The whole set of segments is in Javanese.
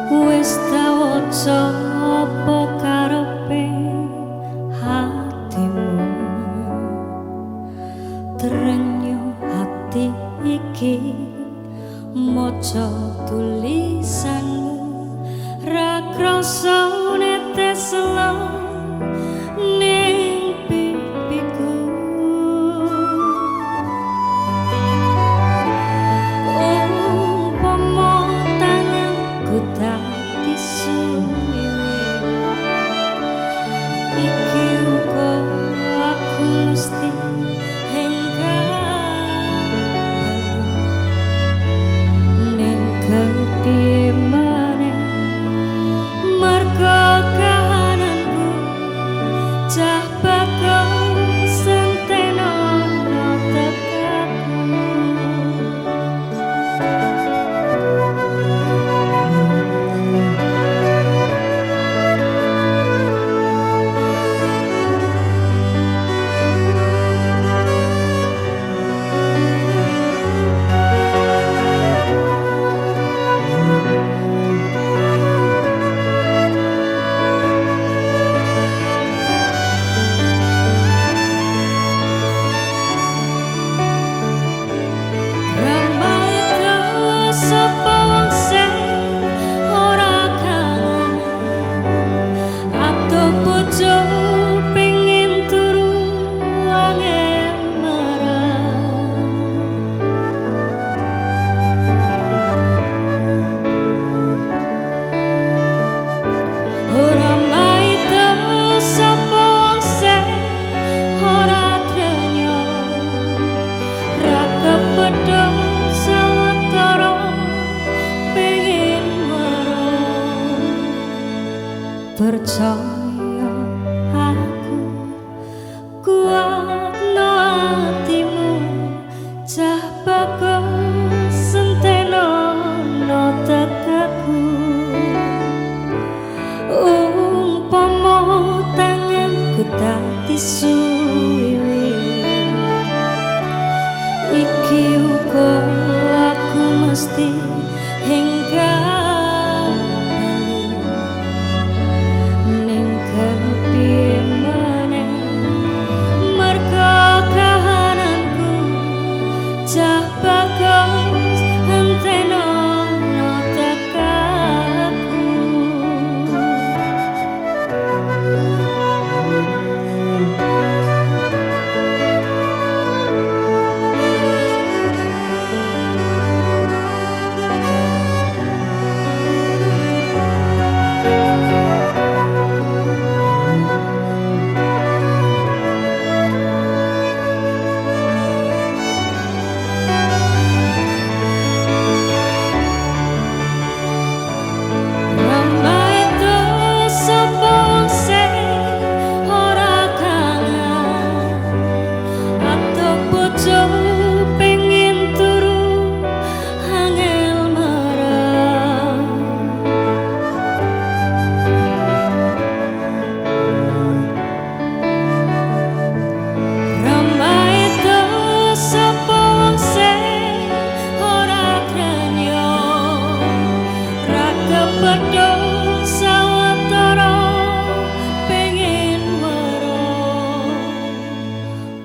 Wis tau apa karepe hatimu, terenyu hati iki maca tulisanmu, ra krasa netes ning pipiku. Umpama tanganku dadi suwiwi, iki uga aku mesti ning kedhi maneh, merga kahananku cah bakal senteno tekadku. Percaya aku kuatno atimu, cah bakal senteno tekadku. Umpama tanganku dadi suwiwi, iki uga aku mesti hingga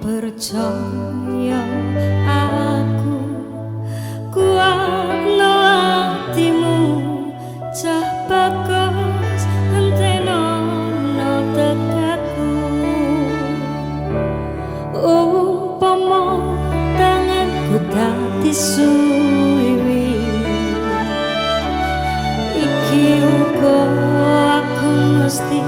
percaya aku kuatno atimu, cah bakal henteno tekadku. Umpama tanganku dadi suwiwi, iki uga aku mesti